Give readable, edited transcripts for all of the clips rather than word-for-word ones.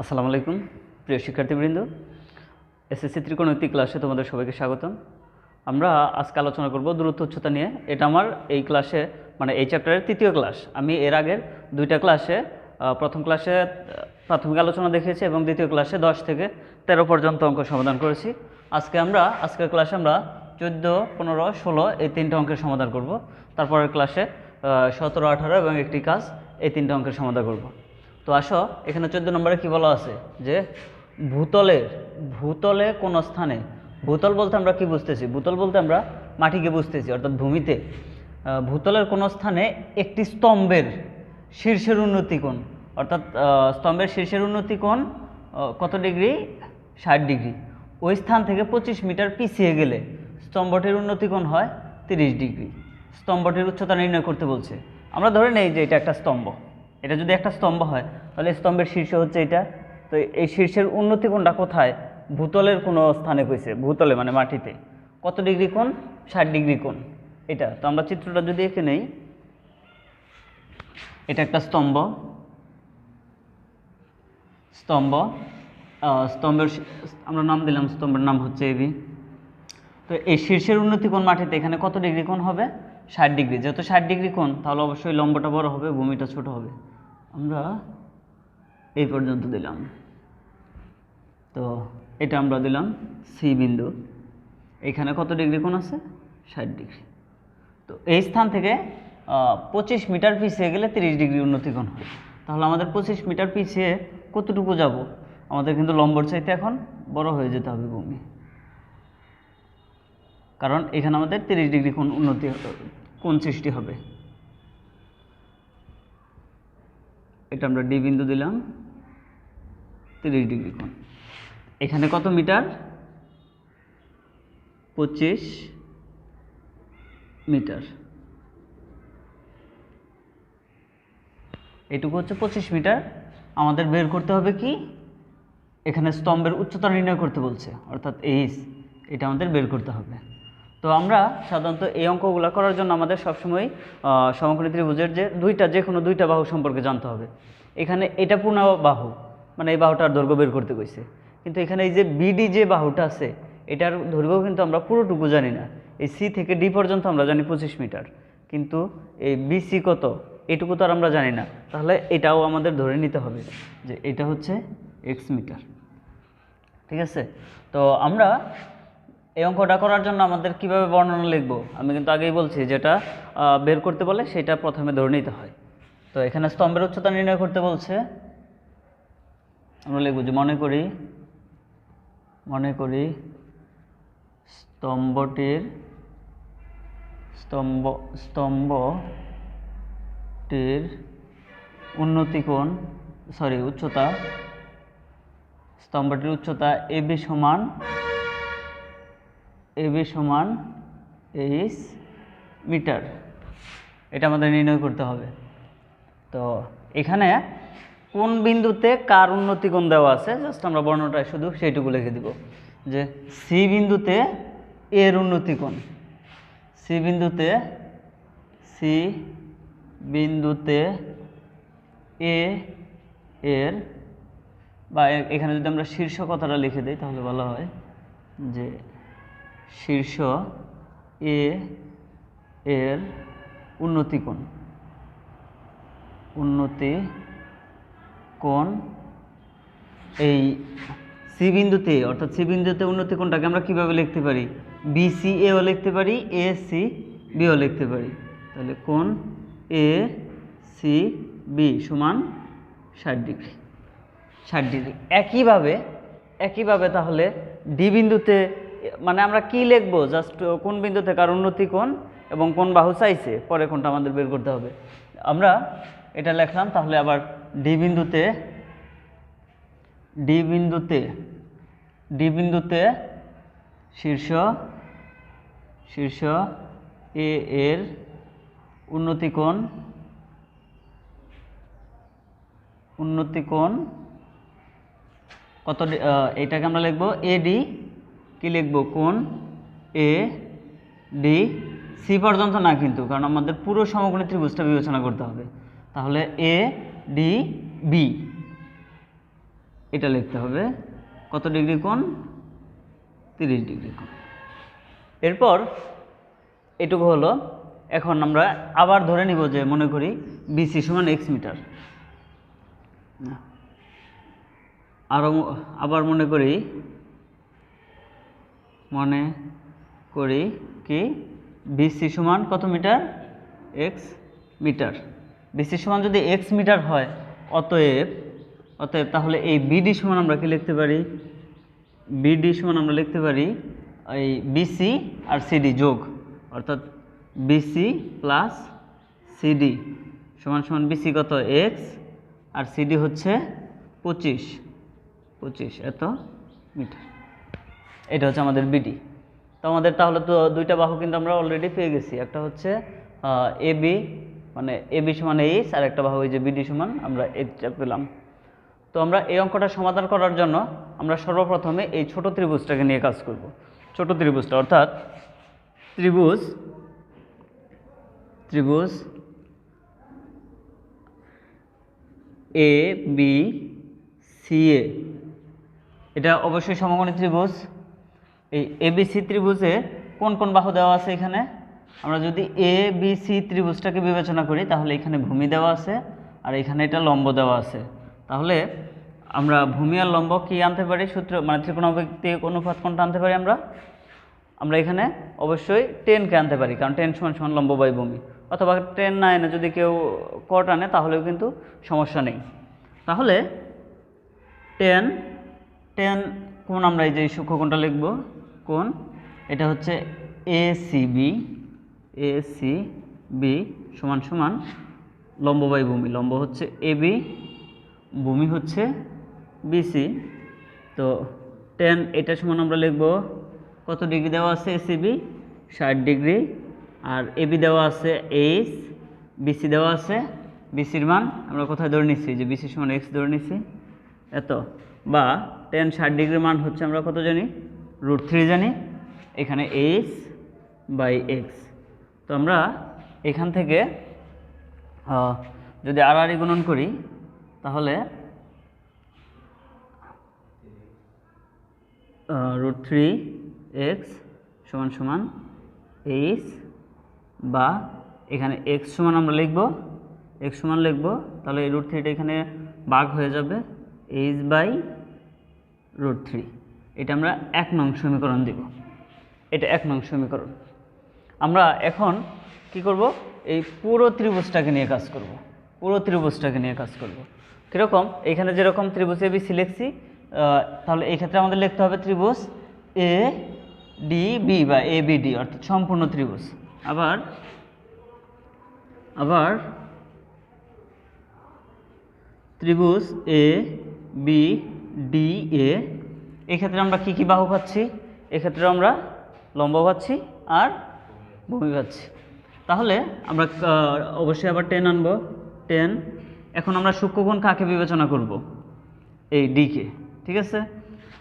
আসসালামু আলাইকুম প্রিয় শিক্ষার্থীবৃন্দ, এসএসসি ত্রিকোণমিতিক ক্লাসে তোমাদের সবাইকে স্বাগতম। আমরা আজকে আলোচনা করব দূরত্ব উচ্চতা নিয়ে। এটা আমার এই ক্লাসে মানে এই চ্যাপ্টারের তৃতীয় ক্লাস। আমি এর আগের দুইটা ক্লাসে প্রথম ক্লাসে প্রাথমিক আলোচনা দেখিয়েছি এবং দ্বিতীয় ক্লাসে 10 থেকে 13 পর্যন্ত অঙ্ক সমাধান করেছি। আজকের ক্লাসে আমরা 14, 15, 16 এই তিনটা অঙ্কের সমাধান করব। তারপরের ক্লাসে 17, 18 এবং একটি কাজ এই তিনটা অঙ্কের সমাধান করব। তো আসো, এখানে 14 নম্বরে কি বলা আছে যে ভূতলে কোন স্থানে, ভূতল বলতে আমরা কি বুঝতেছি? ভূতল বলতে আমরা মাটিকে বুঝতেছি, অর্থাৎ ভূমিতে। ভূতলের কোন স্থানে একটি স্তম্ভের শীর্ষের উন্নতি কোণ, অর্থাৎ স্তম্ভের শীর্ষের উন্নতি কোণ কত ডিগ্রি? 60 ডিগ্রি। ওই স্থান থেকে 25 মিটার পিছিয়ে গেলে স্তম্ভটির উন্নতি কোণ হয় 30 ডিগ্রি। স্তম্ভটির উচ্চতা নির্ণয় করতে বলছে। আমরা ধরে নেই যে এটা একটা স্তম্ভ। এটা যদি একটা স্তম্ভ হয় তাহলে স্তম্ভের শীর্ষ হচ্ছে এটা। তো এই শীর্ষের উন্নতি কোণটা কোথায়? ভূতলের কোনো স্থানে কইছে। ভূতলে মানে মাটিতে। কত ডিগ্রি কোণ? 60 ডিগ্রি কোণ। এটা তো আমরা চিত্রটা যদি এঁকে নেই, এটা একটা স্তম্ভের আমরা নাম দিলাম, স্তম্ভের নাম হচ্ছে এবি। তো এই শীর্ষের উন্নতি কোণ মাটিতে এখানে কত ডিগ্রি কোণ হবে? 60 ডিগ্রি। যেহেতু 60 ডিগ্রি কোণ, তাহলে অবশ্যই লম্বটা বড় হবে, ভূমিটা ছোট হবে। আমরা এই পর্যন্ত দিলাম। তো এটা আমরা দিলাম সি বিন্দু। এখানে কত ডিগ্রি কোণ আছে? 60 ডিগ্রি। তো এই স্থান থেকে 25 মিটার পিছিয়ে গেলে 30 ডিগ্রি উন্নতি কোণ হয়। তাহলে আমাদের 25 মিটার পিছিয়ে কতটুকু যাব? আমাদের কিন্তু লম্বর চাইতে এখন বড় হয়ে যেতে হবে ভূমি, কারণ এখানে আমাদের 30 ডিগ্রি কোণ সৃষ্টি হবে। এটা আমরা ডি বিন্দু দিলাম, 30 ডিগ্রি কোণ। এখানে কত মিটার? 25 মিটার। এটুকু হচ্ছে 25 মিটার। আমাদের বের করতে হবে কি? এখানে স্তম্ভের উচ্চতা নির্ণয় করতে বলছে, অর্থাৎ এইচ। এটা আমাদের বের করতে হবে। তো আমরা সাধারণত এই অঙ্কগুলো করার জন্য আমাদের সবসময় সমকোণী ত্রিভুজের যে কোনো দুইটা বাহু সম্পর্কে জানতে হবে। এখানে এটা পূর্ণ বাহু, মানে এই বাহুটার দৈর্ঘ্য বের করতে কইছে। কিন্তু এখানে এই যে বিডি যে বাহুটা আছে, এটার দৈর্ঘ্য কিন্তু আমরা পুরোটুকু জানি না। এই সি থেকে ডি পর্যন্ত আমরা জানি 25 মিটার, কিন্তু এই বিসি কত এটুকু তো আর আমরা জানি না। তাহলে এটাও আমাদের ধরে নিতে হবে যে এটা হচ্ছে এক্স মিটার। ঠিক আছে? তো আমরা এই অঙ্কটা করার জন্য আমাদের কিভাবে বর্ণনা লিখব আমি কিন্তু আগেই বলছি, যেটা বের করতে বলে সেটা প্রথমে ধরে নিতে হয়। তো এখানে স্তম্ভের উচ্চতা নির্ণয় করতে বলছে। আমরা লিখব যে মনে করি স্তম্ভটির উচ্চতা এবি সমান এইচ মিটার। এটা আমাদের নির্ণয় করতে হবে। তো এখানে কোন বিন্দুতে কার উন্নতি কোণ দেওয়া আছে, জাস্ট আমরা বর্ণনাটা শুধু সেইটুকু লিখে দিব যে সি বিন্দুতে এর উন্নতি কোণ। সি বিন্দুতে এ এর, বা এখানে যদি আমরা শীর্ষ কথাটা লিখে দিই তাহলে ভালো হয় যে শীর্ষ এ এর উন্নতি কোণ এই সি বিন্দুতে, অর্থাৎ সি বিন্দুতে উন্নতি কোণটাকে আমরা কিভাবে লিখতে পারি? বিসি এও লিখতে পারি, এ সি বিও লিখতে পারি। তাহলে কোণ এ সি বি সমান 60 ডিগ্রি। একইভাবে তাহলে ডি বিন্দুতে মানে আমরা কি লিখব? জাস্ট কোন বিন্দুতে কার উন্নতি কোণ এবং কোন বাহু চাইছে, পরে কোনটা আমাদের বের করতে হবে। আমরা এটা লিখলাম। তাহলে আবার ডি বিন্দুতে শীর্ষ এ এর উন্নতি কোণ কত? এটাকে আমরা লিখব এডি। কি লিখব? কোণ এ ডি। সি পর্যন্ত না কিন্তু, কারণ আমাদের পুরো সমকোণী ত্রিভুজটা বিবেচনা করতে হবে। তাহলে এ ডি বি এটা লিখতে হবে কত ডিগ্রি কোণ, 30 ডিগ্রি কোণ। এরপর এটুকু হলো। এখন আমরা আবার ধরে নিব যে মনে করি বিসি সমান x মিটার। আবার মনে করি কি বিসি সমান কত মিটার, x মিটার। বিসি সমান যদি x মিটার হয়, অতএব তাহলে এই বিডি সমান আমরা কি লিখতে পারি, বিডি সমান আমরা লিখতে পারি এই বিসি আর সিডি যোগ, অর্থাৎ বিসি প্লাস সিডি সমান সমান বিসি কত x আর সিডি হচ্ছে 25 এত মিটার। এটা হচ্ছে আমাদের বিডি। তো আমাদের তাহলে তো দুইটা বাহু কিন্তু আমরা অলরেডি পেয়ে গেছি। একটা হচ্ছে এবি, মানে এবি সমান এইচ, আর একটা বাহু এই যে বিডি সমান আমরা এইচটা পেলাম। তো আমরা এই অঙ্কটা সমাধান করার জন্য আমরা সর্বপ্রথমে এই ছোট ত্রিভুজটাকে নিয়ে কাজ করব। ছোট ত্রিভুজটা অর্থাৎ ত্রিভুজ এ বি সি এ, এটা অবশ্যই সমকোণী ত্রিভুজ। এই এবিসি ত্রিভুজে কোন কোন বাহু দেওয়া আছে এখানে, আমরা যদি এ বি সি ত্রিভুজটাকে বিবেচনা করি তাহলে এখানে ভূমি দেওয়া আছে আর এখানে এটা লম্ব দেওয়া আছে। তাহলে আমরা ভূমি আর লম্ব কি আনতে পারি সূত্র, মানে ত্রিকোণমিতিক অনুপাত কোনটা আনতে পারি আমরা এখানে অবশ্যই টেনকে আনতে পারি, কারণ টেন সমান সমান লম্ব বাই ভূমি। অথবা টেন না এনে যদি কেউ কট আনে তাহলেও কিন্তু সমস্যা নেই। তাহলে টেন কোণ, আমরা এই যে সূক্ষ্মকোণটা লিখব কোণ, এটা হচ্ছে এসিবি সমান সমান লম্ব বাই ভূমি। লম্ব হচ্ছে এবি, ভূমি হচ্ছে বিসি। তো টেন এটা সমান আমরা লিখব কত ডিগ্রি দেওয়া আছে, এসিবি 60 ডিগ্রি, আর এবি দেওয়া আছে এইচ, বিসি দেওয়া আছে, বিসির মান আমরা কোথায় ধরে নিচ্ছি, যে বিসি সমান এক্স ধরে নিচ্ছি এত, বা টেন 60 ডিগ্রির মান হচ্ছে আমরা কত জানি, √3 জানি, এখানে এইচ বাই এক্স। তো আমরা এখান থেকে যদি আর গুণন করি তাহলে √3x সমান সমান এইচ, বা এখানে x সমান আমরা লিখব, x সমান লিখব, তাহলে এই √3টা এখানে ভাগ হয়ে যাবে এইচ বাই √3। এটা আমরা 1 নং সমীকরণ দিব, এটা 1 নং সমীকরণ। আমরা এখন কি করব, এই পুরো ত্রিভুজটাকে নিয়ে কাজ করব, কীরকম, এখানে যেরকম ত্রিভুজ এবিসি লিখছি, তাহলে এই ক্ষেত্রে আমাদের লিখতে হবে ত্রিভুজ এ ডি বি বা এ বি ডি, অর্থাৎ সম্পূর্ণ ত্রিভুজ। আবার ত্রিভুজ এ বি ডি এ, এক্ষেত্রে আমরা কি বাহু পাচ্ছি, এক্ষেত্রে আমরা লম্ব পাচ্ছি আর ভূমি পাচ্ছি। তাহলে আমরা অবশ্যই আবার টেন আনবো, টেন। এখন আমরা সূক্ষ্মকোণ কাকে বিবেচনা করব, এই ডিকে, ঠিক আছে।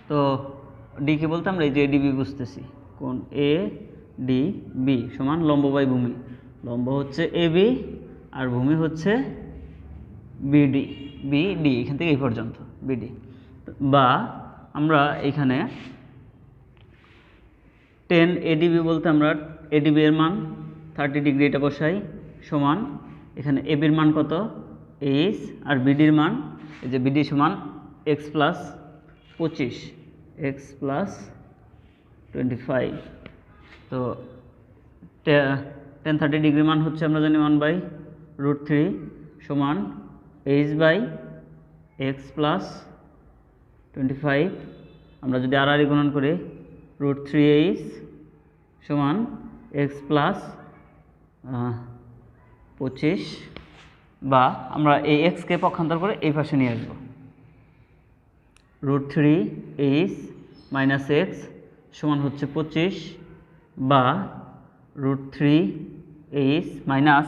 তো ডিকে বলতে আমরা এই যে এডিবি বুঝতেছি, কোণ এ ডি বি সমান লম্ব বাই ভূমি। লম্ব হচ্ছে এবি আর ভূমি হচ্ছে বিডি, বিডি এখান থেকে এই পর্যন্ত বিডি। বা আমরা এখানে 10 এডিবি বলতে আমরা এডিবি এর মান 30 ডিগ্রি এটা বসাই, সমান এখানে এবির মান কত এইচ, আর বিডির মান এই যে বিডি সমান x প্লাস 25, x প্লাস 25। তো 10-30 ডিগ্রি মান হচ্ছে আমরা জানি 1/√3 সমান এইচ বাই এক্স প্লাস 25। আমরা যদি আর গুণন করি √3h সমান x প্লাস 25, বা আমরা এই এক্সকে পক্ষান্তর করে এই পাশে নিয়ে আসবো, √3h মাইনাস এক্স সমান হচ্ছে 25, বা √3h মাইনাস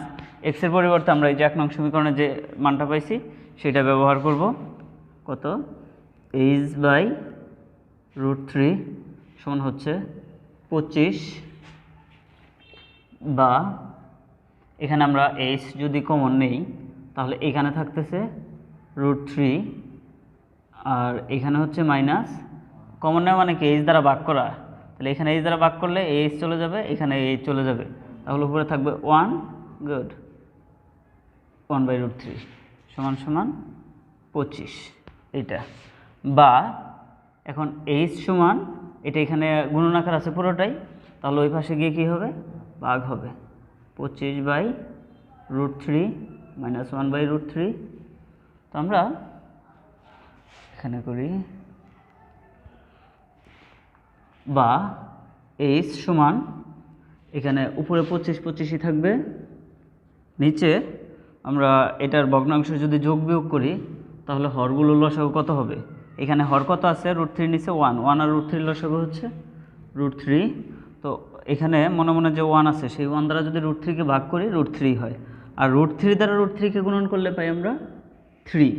এক্সের পরিবর্তে আমরা এই যে 1 নং সমীকরণে যে মানটা পাইছি সেটা ব্যবহার করব, কত h বাই √3 সমান হচ্ছে 25, বা এখানে আমরা h যদি কমন নেই তাহলে এখানে থাকতেছে √3 আর এখানে হচ্ছে মাইনাস, কমন নেওয়া মানে কি এইচ দ্বারা ভাগ করা, তাহলে এখানে এইচ দ্বারা ভাগ করলে এইচ চলে যাবে, এখানে এইচ চলে যাবে, তাহলে উপরে থাকবে 1 গুড 1/√3 সমান সমান 25 এইটা। বা এখন এইচ সমান এটা এখানে গুণনাকার আছে পুরোটাই, তাহলে ওই পাশে গিয়ে কী হবে ভাগ হবে 25/√3 মাইনাস 1/√3। তো আমরা এখানে করি বা এইচ সমান এখানে উপরে 25 থাকবে, নিচে আমরা এটার ভগ্নাংশ যদি যোগ বিয়োগ করি তাহলে হরগুলো লসাগু কত হবে, এখানে হর কত আছে √3 নিচে 1 আর √3 লসাগু হচ্ছে √3। তো এখানে মনে মনে যে 1 আছে সেই 1 দ্বারা যদি √3কে ভাগ করি √3 হয়, আর √3 দ্বারা √3কে গুণন করলে পাই আমরা 3।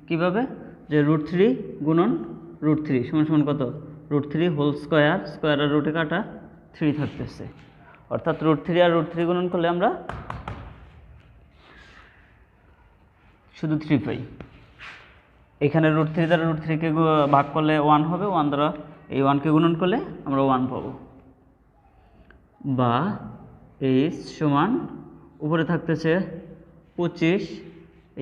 কীভাবে, যে √3 গুণন √3 সমান সমান কত √3 হোল স্কোয়ার, স্কোয়ার আর রুটে কাটা 3 থাকতেছে, অর্থাৎ √3 আর √3 গুণন করলে আমরা শুধু 3 পাই। এখানে √3 দ্বারা √3কে ভাগ করলে 1 হবে, 1 দ্বারা এই 1কে গুণন করলে আমরা 1 পাবো। বা এইচ সমান উপরে থাকতেছে 25,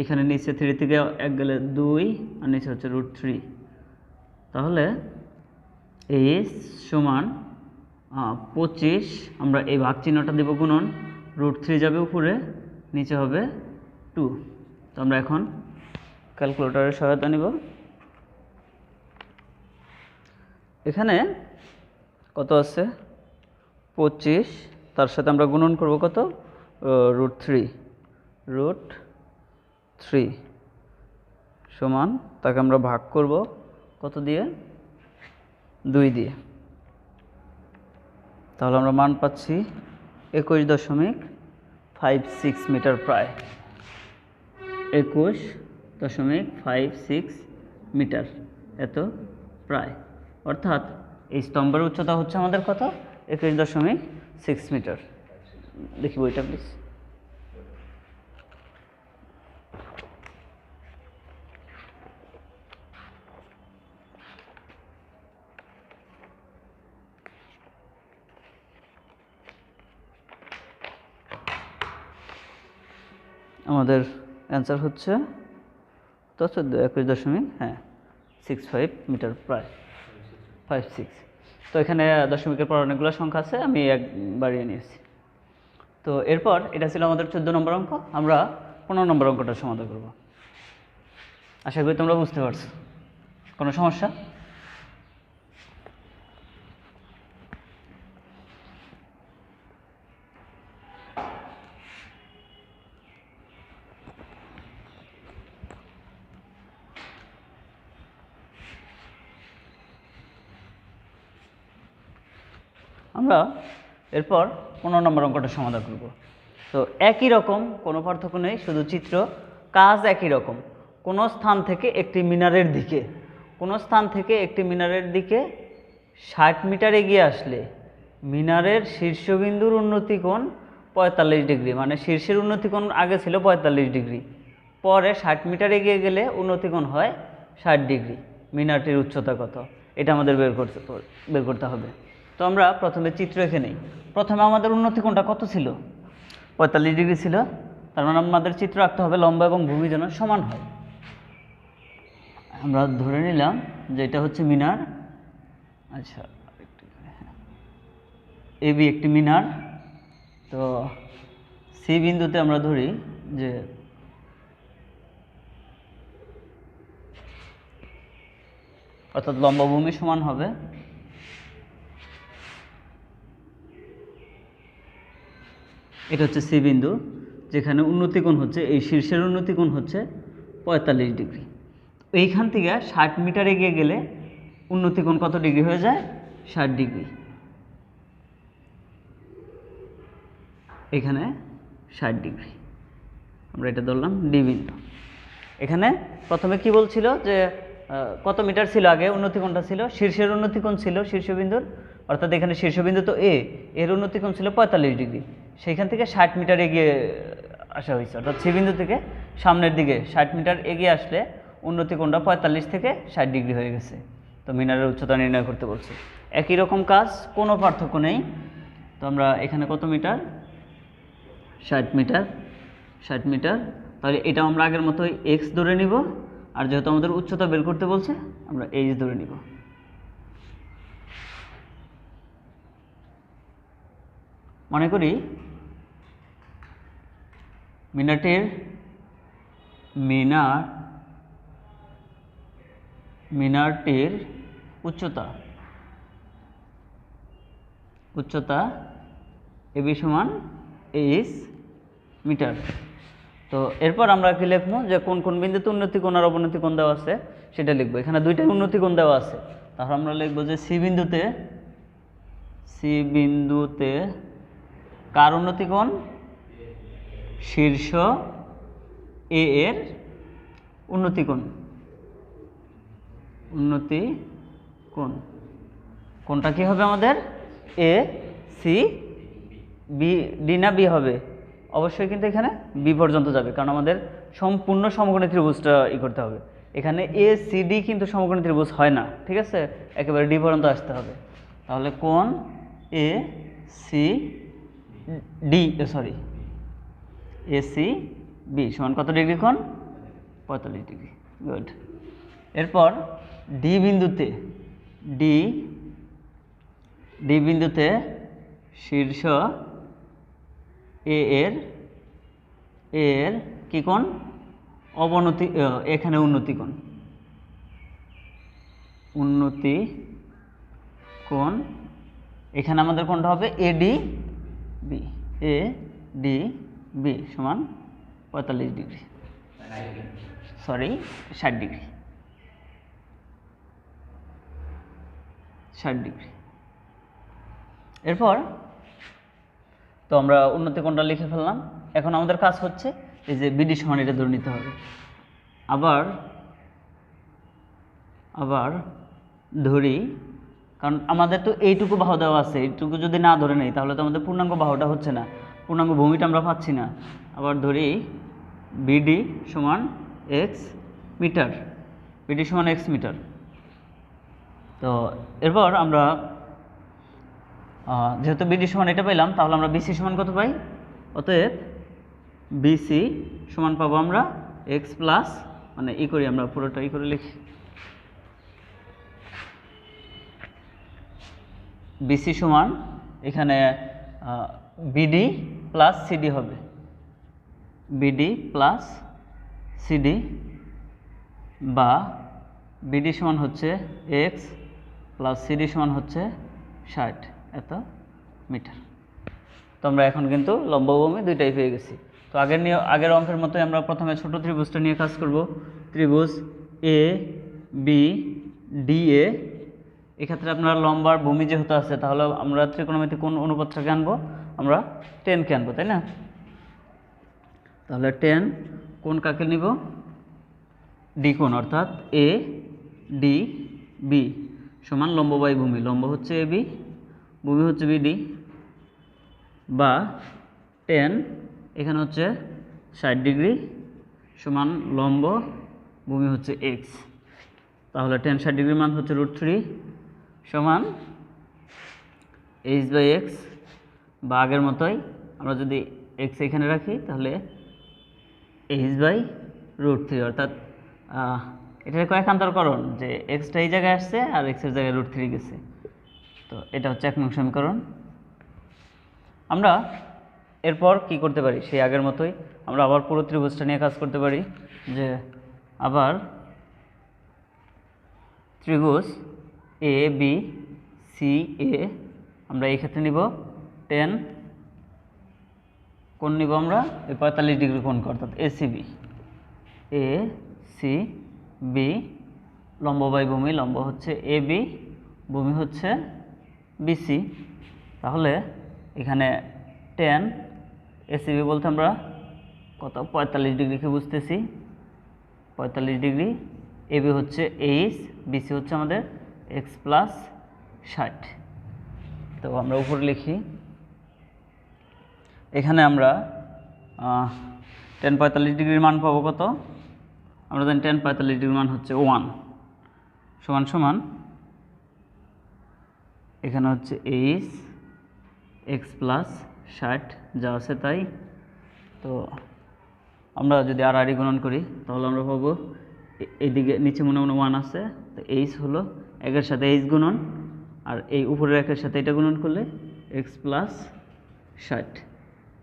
এখানে নিচে 3 থেকে 1 গেলে 2 আর নিচে হচ্ছে √3, তাহলে এইচ সমান 25, আমরা এই ভাগ চিহ্নটা দেব গুণন, √3 যাবে উপরে, নিচে হবে 2। তো আমরা এখন ক্যালকুলেটরের সহায়তা নিব। এখানে কত আছে 25, তার সাথে আমরা গুণন করব কত √3 সমান, তাকে আমরা ভাগ করব কত দিয়ে 2 দিয়ে, তাহলে আমরা মান পাচ্ছি 21.56 মিটার, প্রায় 21.56 মিটার, এত প্রায়, অর্থাৎ এই স্তম্ভের উচ্চতা হচ্ছে আমাদের কত 21.6 মিটার। দেখি বইটা প্লিজ। আমাদের অ্যান্সার হচ্ছে তো 21.65 মিটার, প্রায় 56। তো এখানে দশমিকের পর অনেকগুলো সংখ্যা আছে, আমি এক বাড়িয়ে নিয়েছি। তো এরপর এটা ছিল আমাদের 14 নম্বর অঙ্ক, আমরা 15 নম্বর অঙ্কটা সমাধান করব। আশা করি তোমরা বুঝতে পারছো, কোনো সমস্যা? আমরা এরপর 15 নম্বর অঙ্কটা সমাধান করব। তো একই রকম, কোনো পার্থক্য নেই, শুধু চিত্র, কাজ একই রকম। কোনো স্থান থেকে একটি মিনারের দিকে 60 মিটার এগিয়ে আসলে মিনারের শীর্ষবিন্দুর উন্নতি কোণ 45 ডিগ্রি, মানে শীর্ষের উন্নতি কোণ আগে ছিল 45 ডিগ্রি, পরে 60 মিটার এগিয়ে গেলে উন্নতি কোণ হয় 60 ডিগ্রি। মিনারটির উচ্চতা কত, এটা আমাদের বের করতে হবে। তো আমরা প্রথমে চিত্র এঁকে নেই। প্রথমে আমাদের উন্নতি কোণটা কত ছিল 45 ডিগ্রি ছিল, তার মানে আমাদের চিত্র আঁকতে হবে লম্ব এবং ভূমি যেন সমান হয়। আমরা ধরে নিলাম যে এটা হচ্ছে মিনার, আচ্ছা এবি একটি মিনার। তো সি বিন্দুতে আমরা ধরি যে অর্থাৎ লম্ব ভূমি সমান হবে এটা হচ্ছে সি বিন্দু, যেখানে উন্নতি কোণ হচ্ছে এই শীর্ষের উন্নতি কোণ হচ্ছে 45 ডিগ্রি। এইখান থেকে 60 মিটার এগিয়ে গেলে উন্নতি কোণ কত ডিগ্রি হয়ে যায় 60 ডিগ্রি। এখানে 60 ডিগ্রি, আমরা এটা ধরলাম ডি বিন্দু। এখানে প্রথমে কি বলছিল যে কত মিটার ছিল আগে উন্নতি কোণটা ছিল, শীর্ষের উন্নতি কোণ ছিল শীর্ষবিন্দুর, অর্থাৎ এখানে শীর্ষবিন্দু তো এর উন্নতি কোণ ছিল 45 ডিগ্রি, সেইখান থেকে 60 মিটার এগিয়ে আসা হয়েছে, অর্থাৎ সি বিন্দু থেকে সামনের দিকে 60 মিটার এগিয়ে আসলে উন্নতি কোণটা 45 থেকে 60 ডিগ্রি হয়ে গেছে। তো মিনারের উচ্চতা নির্ণয় করতে বলছে। একই রকম কাজ, কোনো পার্থক্য নেই। তো আমরা এখানে কত মিটার, 60 মিটার, 60 মিটার। তাহলে এটা আমরা আগের মতোই এক্স ধরে নিব, আর যেহেতু আমাদের উচ্চতা বের করতে বলছে আমরা এইচ ধরে নিব। মনে করি মিনারটির উচ্চতা এবি সমান এইচ মিটার। তো এরপর আমরা কি লিখবো, যে কোন কোন বিন্দুতে উন্নতি কোণ আর অবনতি কোণ দেওয়া আছে সেটা লিখবো। এখানে দুইটাই উন্নতি কোণ দেওয়া আছে, তাহলে আমরা লিখবো যে সি বিন্দুতে কার উন্নতি কোণ, শীর্ষ এ এর উন্নতি কোণ। কোণটা কি হবে আমাদের, এ সি বি, ডি না বি হবে, অবশ্যই কিন্তু এখানে বি পর্যন্ত যাবে, কারণ আমাদের সম্পূর্ণ সমকোণী ত্রিভুজটা করতে হবে। এখানে এ সি ডি কিন্তু সমকোণী ত্রিভুজ হয় না, ঠিক আছে, একেবারে ডি পর্যন্ত আসতে হবে। তাহলে কোণ A C D, A C B সমান কত ডিগ্রি কোণ, 45 ডিগ্রি। গুড। এরপর ডি বিন্দুতে শীর্ষ এ এর কি কোণ, অবনতি, এখানে উন্নতি কোণ। এখানে আমাদের কোণটা হবে এ ডি বি সমান 45 ডিগ্রি, 60 ডিগ্রি, 60 ডিগ্রি। এরপর তো আমরা উন্নতি কোণটা লিখে ফেললাম। এখন আমাদের কাজ হচ্ছে এই যে বিডি সমান এটা ধরে নিতে হবে। আবার ধরি, কারণ আমাদের তো এইটুকু বাহু দেওয়া আছে, এইটুকু যদি না ধরে নেই তাহলে তো আমাদের পূর্ণাঙ্গ বাহুটা হচ্ছে না, পূর্ণাঙ্গ ভূমিটা আমরা পাচ্ছি না। আবার ধরি বিডি সমান এক্স মিটার, তো এরপর আমরা যেহেতু বিডি সমান এটা পেলাম, তাহলে আমরা বিসি সমান কত পাই, অতএব বিসি সমান পাবো আমরা এক্স প্লাস, মানে করি আমরা পুরোটা করে লিখি, বিসি সমান এখানে বিডি প্লাস সিডি হবে, বিডি প্লাস সিডি, বা বিডি সমান হচ্ছে এক্স প্লাস সিডি সমান হচ্ছে 60 এত মিটার। তো আমরা এখন কিন্তু লম্ব ভূমি দুইটাই পেয়ে গেছি। তো আগের অঙ্কের মতোই আমরা প্রথমে ছোট ত্রিভুজটা নিয়ে কাজ করব। ত্রিভুজ এ বি ডি এ, এক্ষেত্রে আপনার লম্বার ভূমি যেহেতু আছে, তাহলে আমরা ত্রিকোণমিতি কোন অনুপাতটাকে আনবো, আমরা 10কে আনবো, তাই না? তাহলে 10 কোণ কাকে নিব, ডি কোণ, অর্থাৎ এ ডি বি সমান লম্ব বাই ভূমি, লম্ব হচ্ছে এ বি, ভূমি হচ্ছে বিডি, বা 10 এখানে হচ্ছে 60 ডিগ্রি সমান লম্ব, ভূমি হচ্ছে এক্স। তাহলে 10 60 ডিগ্রির মান হচ্ছে √3 সমান এইচ বাই এক্স, বা আগের মতোই আমরা যদি এক্স এখানে রাখি তাহলে এইচ বাই √3, অর্থাৎ এটার কয়েকান্তরকরণ, যে এক্সটা এই জায়গায় আসছে আর এক্সের জায়গায় √3 গেছে। তো এটা হচ্ছে 1 নং সমীকরণ। আমরা এরপর কি করতে পারি, সেই আগের মতোই আমরা আবার পুরো ত্রিভুজটা নিয়ে কাজ করতে পারি, যে আবার ত্রিভুজ এ বি সি এ, আমরা এই ক্ষেত্রে নিব 10 কোণ নিব আমরা এই 45 ডিগ্রি কোণ, অর্থাৎ এসিবি, এ সি বি, লম্ব বাই ভূমি, লম্ব হচ্ছে এ বি, ভূমি হচ্ছে বিসি। তাহলে এখানে 10 এসিবি বলতে আমরা কত 45 ডিগ্রিকে বুঝতেছি, 45 ডিগ্রি, এবি হচ্ছে এইচ, বিসি হচ্ছে আমাদের এক্স প্লাস 60। তো আমরা উপরে লিখি, এখানে আমরা 10 45 ডিগ্রির মান পাবো কত, আমরা জানি tan 45 ডিগ্রি মান হচ্ছে 1 সমান সমান এখানে হচ্ছে এইচ এক্স প্লাস 60 যা আছে তাই। তো আমরা যদি আর গুণন করি তাহলে আমরা পাবো এইদিকে নিচে মনে মনে 1 আছে, তো এইচ হলো একের সাথে এইচ গুণন, আর এই উপরের একের সাথে এটা গুণন করলে এক্স প্লাস 60।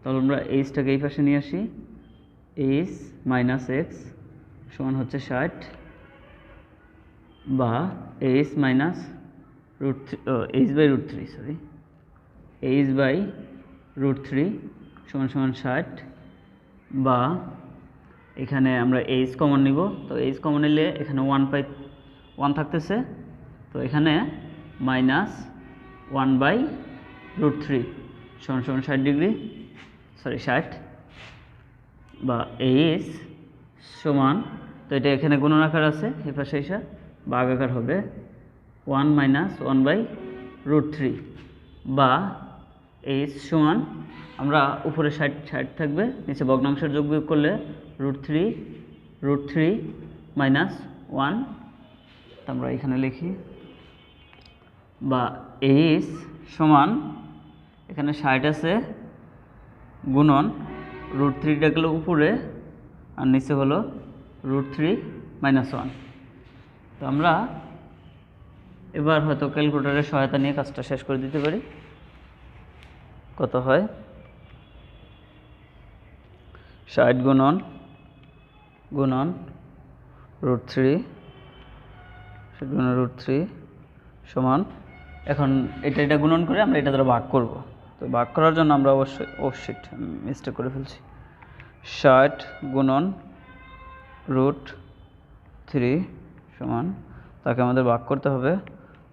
তাহলে আমরা এইচটাকে এই পাশে নিয়ে আসি, এইচ মাইনাস এক্স সমান হচ্ছে 60 বা H minus H by root three H by root three সমান সমান 60 বা এখানে আমরা এইচ কমন নিব, তো এইচ কমন নিলে এখানে 1 থাকতেছে, তো এখানে মাইনাস 1/√3 সমান সমান 60 বা এইচ সমান, তো এটা এখানে গুণন আকার আছে এ পাশে এসে ভাগ আকার হবে 1 - 1/√3 বা এইচ সমান আমরা উপরে 60 থাকবে, নিচে ভগ্নাংশের যোগ বিয়োগ করলে √3 মাইনাস 1, তো আমরা এখানে লিখি বা এইচ সমান এখানে 60 আছে গুণন √3টা গেল উপরে আর নিচে হলো √3 মাইনাস 1। তো আমরা এবার হয়তো ক্যালকুলেটরের সহায়তা নিয়ে কাজটা শেষ করে দিতে পারি। কত হয় 60 গুণন √3 সমান, এখন এটা গুণন করে আমরা এটা দ্বারা ভাগ করব। তো ভাগ করার জন্য আমরা অবশ্যই মিস্টেক করে ফেলছি, 60 গুণন √3 সমান, তাকে আমাদের ভাগ করতে হবে।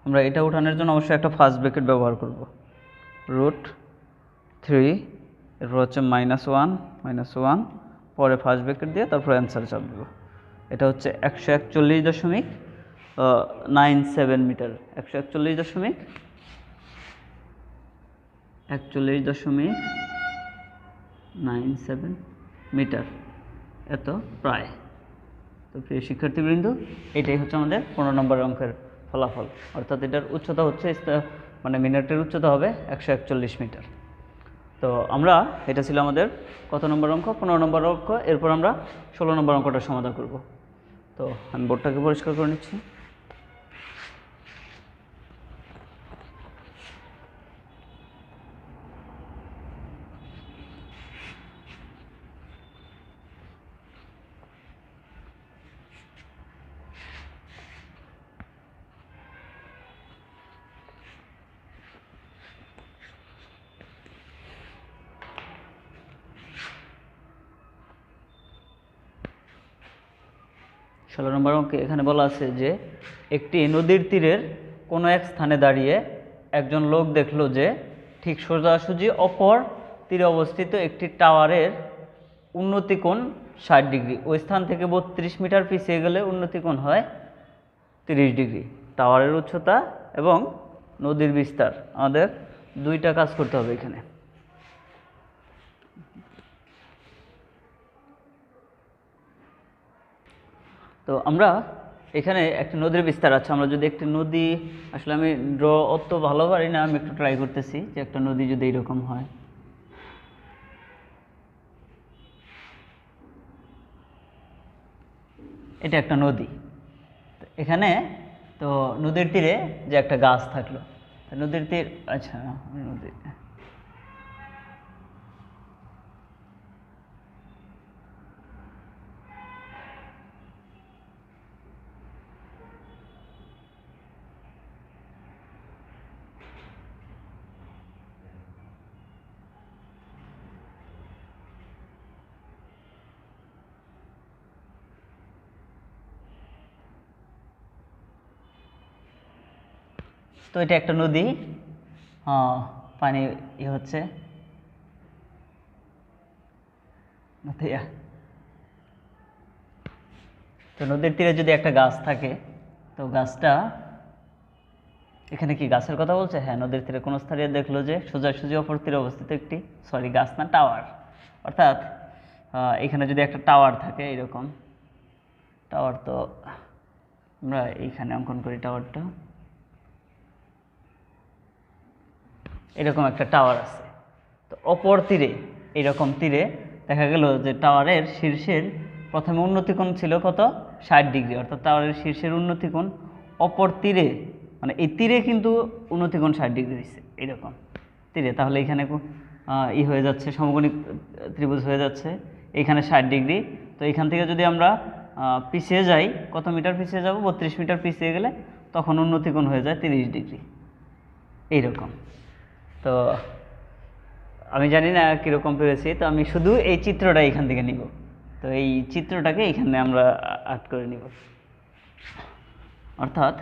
আমরা এটা উঠানোর জন্য অবশ্যই একটা ফার্স্ট ব্র্যাকেট ব্যবহার করব, √3 এরপর হচ্ছে -1 পরে ফার্স্ট ব্র্যাকেট দিয়ে তারপর অ্যান্সার চাপ দেব। এটা হচ্ছে 141.97 মিটার, 141.97 মিটার এত প্রায়। তো প্রিয় শিক্ষার্থীবৃন্দ, এটাই হচ্ছে আমাদের 15 নম্বর অঙ্কের ফলাফল, অর্থাৎ এটার উচ্চতা হচ্ছে মানে মিনারের উচ্চতা হবে 141 মিটার। তো আমরা এটা ছিল আমাদের কত নম্বর অঙ্ক, 15 নম্বর অঙ্ক। এরপর আমরা 16 নম্বর অঙ্কটা সমাধান করব। তো আমি বোর্ডটাকে পরিষ্কার করে নিচ্ছি। ষোলো নম্বর অঙ্কে এখানে বলা আছে যে একটি নদীর তীরের কোনো এক স্থানে দাঁড়িয়ে একজন লোক দেখলো যে ঠিক সোজাসুজি অপর তীরে অবস্থিত একটি টাওয়ারের উন্নতি কোণ 60 ডিগ্রি, ওই স্থান থেকে 32 মিটার পিছিয়ে গেলে উন্নতি কোণ হয় 30 ডিগ্রি। টাওয়ারের উচ্চতা এবং নদীর বিস্তার, আমাদের দুইটা কাজ করতে হবে এখানে। তো আমরা এখানে একটা নদীর বিস্তার আছে, আমরা যদি একটি নদী, আসলে আমি ড্র অত ভালো পারি না, আমি একটু ট্রাই করতেছি যে একটা নদী যদি এরকম হয়, এটা একটা নদী, এখানে তো নদীর তীরে যে একটা গাছ থাকলো, নদীর তীর, আচ্ছা নদী, তো এটা একটা নদী, পানি হচ্ছে তো নদীর তীরে যদি একটা গাছ থাকে, তো গাছটা এখানে কি গাছের কথা বলছে? হ্যাঁ, নদীর তীরে কোন স্থানে দেখলো যে সোজাসুজি অপর তীরে অবস্থিত একটি, গাছ না টাওয়ার, অর্থাৎ এখানে যদি একটা টাওয়ার থাকে এরকম, টাওয়ার তো আমরা এইখানে অঙ্কন করি টাওয়ারটা। এরকম একটা টাওয়ার আছে, তো অপর তীরে এইরকম তীরে দেখা গেল যে টাওয়ারের শীর্ষের প্রথমে উন্নতি কোণ ছিল কত 60 ডিগ্রি, অর্থাৎ টাওয়ারের শীর্ষের উন্নতি কোণ অপর তীরে, মানে এই তীরে কিন্তু উন্নতি কোণ 60 ডিগ্রি হয়েছে এইরকম তীরে, তাহলে এখানে হয়ে যাচ্ছে সমকোণী ত্রিভুজ হয়ে যাচ্ছে এইখানে 60 ডিগ্রি। তো এখান থেকে যদি আমরা পিছিয়ে যাই, কত মিটার পিছিয়ে যাব, 32 মিটার পিছিয়ে গেলে তখন উন্নতি কোণ হয়ে যায় 30 ডিগ্রি এইরকম। তো আমি জানি না কীরকম পেরেছি, তো আমি শুধু এই চিত্রটা এখান থেকে নিব, তো এই চিত্রটাকে এখানে আমরা আর্ট করে নিব। অর্থাৎ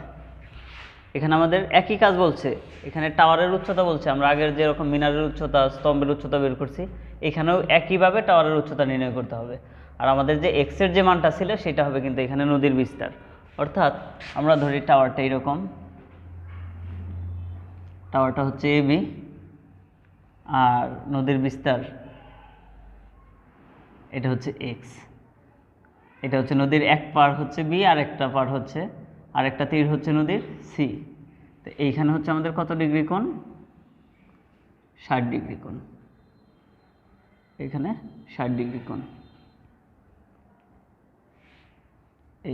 এখানে আমাদের একই কাজ বলছে, এখানে টাওয়ারের উচ্চতা বলছে, আমরা আগের যেরকম মিনারের উচ্চতা স্তম্ভের উচ্চতা বের করছি, এখানেও একইভাবে টাওয়ারের উচ্চতা নির্ণয় করতে হবে। আর আমাদের যে এক্সের যে মানটা ছিল সেটা হবে কিন্তু এখানে নদীর বিস্তার। অর্থাৎ আমরা ধরি টাওয়ারটা এইরকম, টাওয়ারটা হচ্ছে এবি, আর নদীর বিস্তার এটা হচ্ছে এক্স। এটা হচ্ছে নদীর এক পার হচ্ছে বি, আর একটা পার হচ্ছে, আর একটা তীর হচ্ছে নদীর সি। তো এইখানে হচ্ছে আমাদের কত ডিগ্রি কোণ, 60 ডিগ্রি কোণ, এখানে 60 ডিগ্রি কোণ।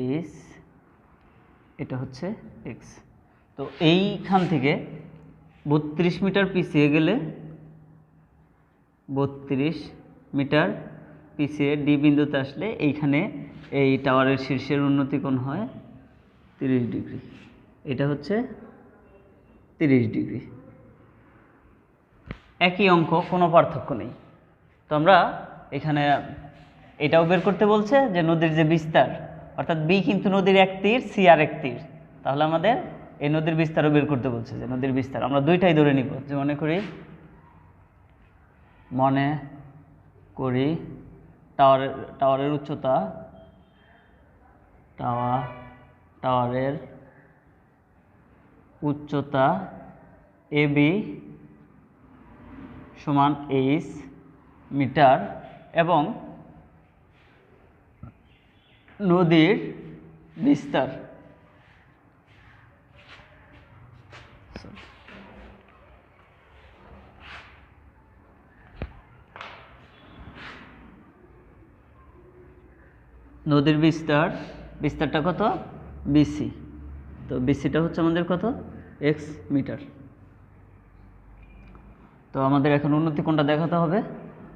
এইচ, এটা হচ্ছে এক্স। তো এইখান থেকে 32 মিটার পিছিয়ে গেলে, 32 মিটার পিছিয়ে ডি বিন্দুতে আসলে এইখানে এই টাওয়ারের শীর্ষের উন্নতি কোণ হয় 30 ডিগ্রি। এটা হচ্ছে 30 ডিগ্রি। একই অঙ্ক, কোনো পার্থক্য নেই। তো আমরা এখানে এটাও বের করতে বলছে যে নদীর যে বিস্তার, অর্থাৎ বি কিন্তু নদীর এক তীর, সি আর এক তীর, তাহলে আমাদের এই নদীর বিস্তারও বের করতে বলছে যে নদীর বিস্তার আমরা দুইটাই ধরে নিব। যে মনে করি টাওয়ারের উচ্চতা, টাওয়ারের উচ্চতা এবি সমান এইচ মিটার, এবং নদীর বিস্তার বিস্তারটা কত, বিসি। তো বিসিটা হচ্ছে আমাদের কত, এক্স মিটার। তো আমাদের এখন উন্নতি কোণটা দেখাতে হবে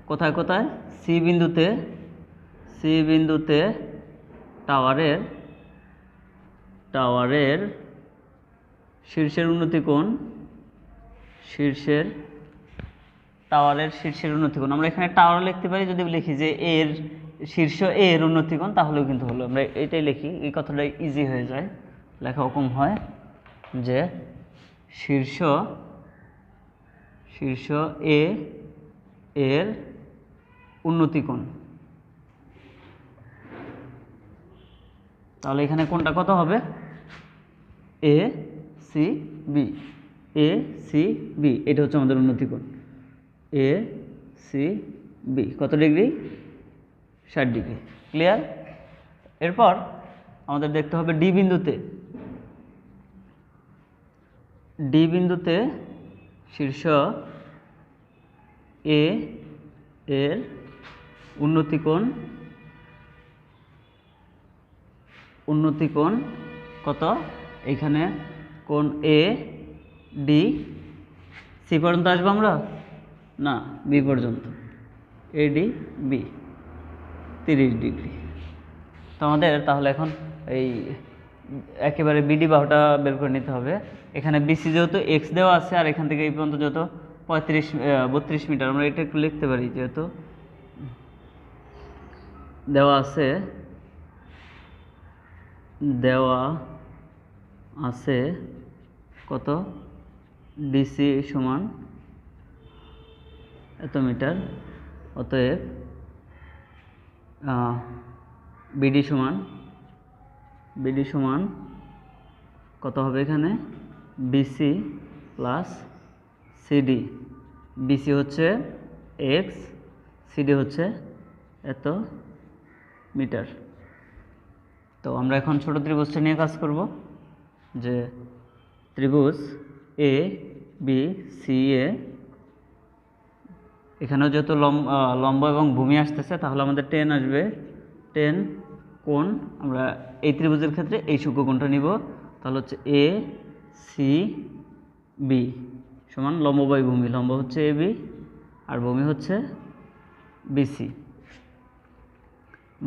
কোথায় কোথায়। সি বিন্দুতে টাওয়ারের শীর্ষের উন্নতি কোণ, টাওয়ারের শীর্ষের উন্নতি কোণ, আমরা এখানে টাওয়ার লিখতে পারি, যদি লিখি যে এর শীর্ষ এর উন্নতি কোণ তাহলেও কিন্তু হলো। আমরা এটাই লিখি, এই কথাটা ইজি হয়ে যায়, লেখা ওরকম হয় যে শীর্ষ এ এর উন্নতি কোণ। তাহলে এখানে কোণটা কত হবে, এ সি বি, এটা হচ্ছে আমাদের উন্নতি কোণ, এ সি বি কত ডিগ্রি, 60 ডিগ্রি। ক্লিয়ার? এরপর আমাদের দেখতে হবে ডি বিন্দুতে শীর্ষ এ এর উন্নতি কোণ কত, এখানে কোণ এ ডি, সি পর্যন্ত আসবো আমরা না, বি পর্যন্ত, এ ডি বি 30 ডিগ্রি। তো আমাদের তাহলে এখন এই একেবারে বিডি বাহুটা বের করে নিতে হবে। এখানে বিসি যেহেতু এক্স দেওয়া আছে, আর এখান থেকে এই পর্যন্ত যেহেতু 32 মিটার, আমরা এটা একটু লিখতে পারি, যেহেতু দেওয়া আছে কত, ডিসি সমান এত মিটার, অতএব বিডি সমান কত হবে, এখানে বিসি প্লাস সিডি। বিসি হচ্ছে এক্স, সিডি হচ্ছে এত মিটার। তো আমরা এখন ছোট ত্রিভুজটা নিয়ে কাজ করব, যে ত্রিভুজ এ বি সি এ, এখানেও যেহেতু লম্ব এবং ভূমি আসতেছে, তাহলে আমাদের টেন আসবে। টেন কোণ, আমরা এই ত্রিভুজের ক্ষেত্রে এই সূক্ষ্মকোণটা নিব। তাহলে হচ্ছে এ সি বি সমান লম্ব বাই ভূমি, লম্ব হচ্ছে এ বি আর ভূমি হচ্ছে বিসি,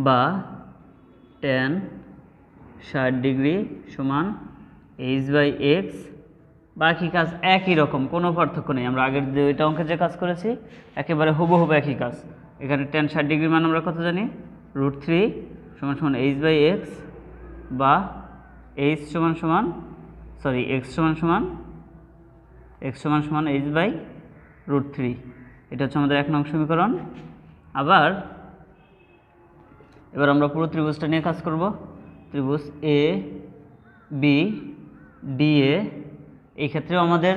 বা টেন 60 ডিগ্রি সমান এইচ বাই এক্স। বাকি কাজ একই রকম, কোনো পার্থক্য নেই। আমরা আগের যে ওইটা অঙ্কে যে কাজ করেছি একেবারে হুবহু একই কাজ। এখানে টেন 60 ডিগ্রি মান আমরা কত জানি, √3 সমান সমান এইচ বাই এক্স, বা এইচ সমান সমান এক্স সমান সমান এইচ বাই √3। এটা হচ্ছে আমাদের 1 নং সমীকরণ। আবার এবার আমরা পুরো ত্রিভুজটা নিয়ে কাজ করব। ত্রিভুজ এ বি ডি এ, এই ক্ষেত্রেও আমাদের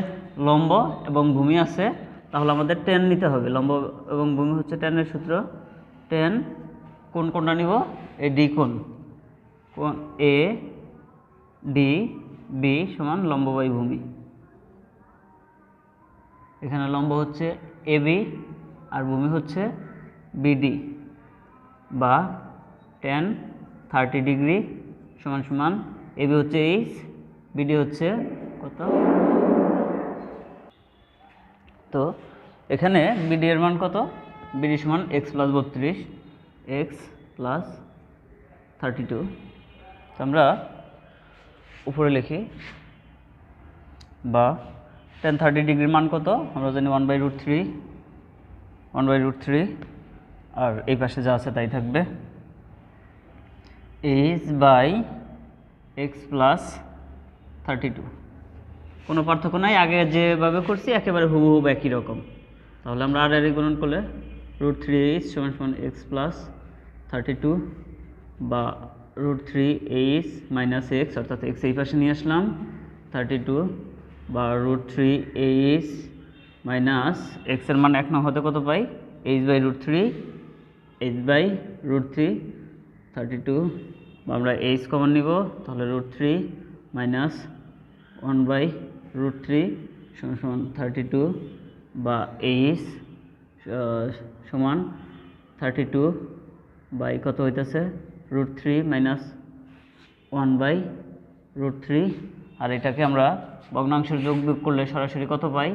লম্ব এবং ভূমি আছে, তাহলে আমাদের টেন নিতে হবে। লম্ব এবং ভূমি হচ্ছে টেনের সূত্র। টেন কোনটা নিব, এ ডি কোণ এ ডি বি সমান লম্ব বাই ভূমি। এখানে লম্ব হচ্ছে এ বি আর ভূমি হচ্ছে বিডি, বা টেন 30 ডিগ্রি সমান সমান এ বি হচ্ছে এইচ, বিডি হচ্ছে কত। তো এখানে বিডি এর মান কত, বিডি সমান এক্স প্লাস 32, এক্স প্লাস 32। তো আমরা উপরে লিখি, বা টেন 30 ডিগ্রির মান কত আমরা জানি 1/√3, আর এই পাশে যা আছে তাই থাকবে, এইচ বাই এক্স প্লাস 32। কোনো পার্থক্য নাই, আগে যেভাবে করছি একেবারে হুবহু একই রকম। তাহলে আমরা আর গুণন করলে √3h সমান সমান এক্স প্লাস 32, বা √3h মাইনাস এক্স, অর্থাৎ এক্স এই পাশে নিয়ে আসলাম 32, বা √3h মাইনাস এক্সের মান 1 নং হতে কত পাই, h/√3 32, বা আমরা h কমন নিব, তাহলে √3 মাইনাস 1/√3 সমান সমান 32, বা h সমান 32 বাই কত হইতেছে √3 মাইনাস 1/√3। আর এটাকে আমরা ভগ্নাংশের যোগ বিয়োগ করলে সরাসরি কত পাই,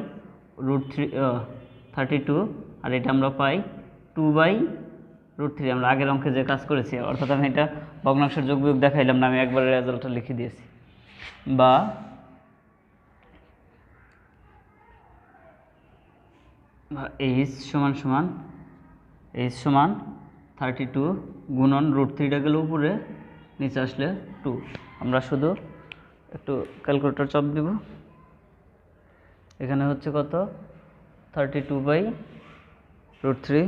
√32, আর এটা আমরা পাই 2/√3। আমরা আগের অঙ্কে যে কাজ করেছি, অর্থাৎ আমি এটা ভগ্নাংশের যোগ বিয়োগ দেখাইলাম না, আমি একবারে রেজাল্টটা লিখে দিয়েছি। বা এইচ সমান 32 গুণন √3টা গেল উপরে, নিচে আসলে 2। আমরা শুধু একটু ক্যালকুলেটর চাপ দিব। এখানে হচ্ছে কত, 32/√3,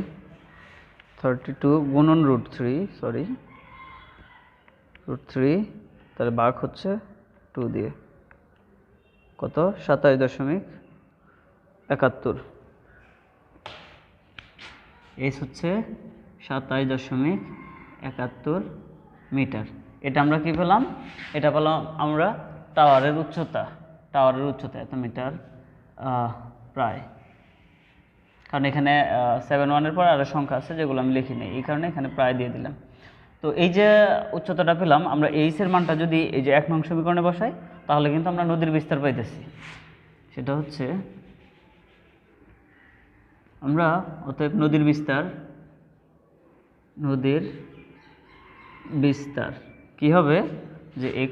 32 গুণন √3, তাহলে ভাগ হচ্ছে 2 দিয়ে, কত 27.71। এস হচ্ছে 27.71 মিটার। এটা আমরা কি পেলাম, এটা পেলাম আমরা টাওয়ারের উচ্চতা এত মিটার প্রায়, কারণ এখানে 7-1 পর আরও সংখ্যা আছে যেগুলো আমি লিখিনি, এই কারণে এখানে প্রায় দিয়ে দিলাম। তো এই যে উচ্চতাটা পেলাম, আমরা এইচের মানটা যদি এই যে 1 নং সমীকরণে বসাই, তাহলে কিন্তু আমরা নদীর বিস্তার পাইতেছি। সেটা হচ্ছে আমরা অতএব নদীর বিস্তার কি হবে, যে x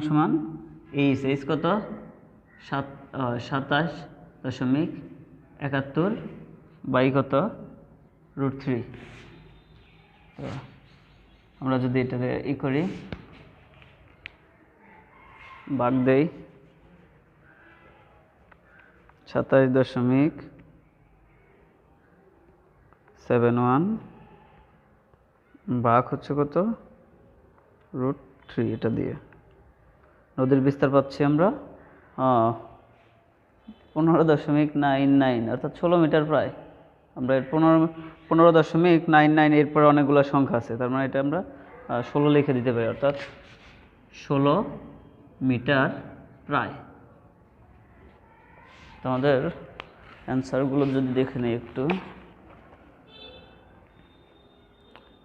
সমান এইচ কত 27.71 বাই কত √3। তো আমরা যদি এটাকে করি, ভাগ দেই 27.71 ভাগ হচ্ছে কত √3, এটা দিয়ে নদীর বিস্তার পাচ্ছি আমরা 15.99, অর্থাৎ 16 মিটার প্রায়। আমরা 15.99, এরপরে অনেকগুলো সংখ্যা আছে, তার মানে এটা আমরা 16 লিখে দিতে পারি, অর্থাৎ 16 মিটার প্রায়। তো আমাদের অ্যান্সারগুলো যদি দেখে নিই একটু,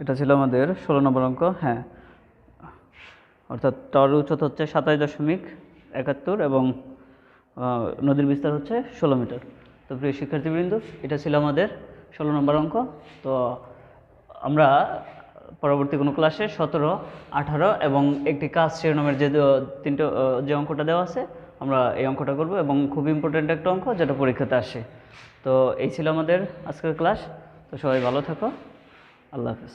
এটা ছিল আমাদের 16 নম্বর অঙ্ক। হ্যাঁ, অর্থাৎ টাওয়ারের উচ্চতা হচ্ছে 27.71 এবং নদীর বিস্তার হচ্ছে 16 মিটার। তো প্রিয় শিক্ষার্থীবৃন্দ, এটা ছিল আমাদের 16 নম্বর অঙ্ক। তো আমরা পরবর্তী কোনো ক্লাসে 17, 18 এবং একটি কাজ শিরোনামের যে অঙ্কটা দেওয়া আছে আমরা এই অঙ্কটা করব, এবং খুব ইম্পর্ট্যান্ট একটা অঙ্ক যেটা পরীক্ষাতে আসে। তো এই ছিল আমাদের আজকের ক্লাস। তো সবাই ভালো থাকো, আল্লাহ হাফেজ।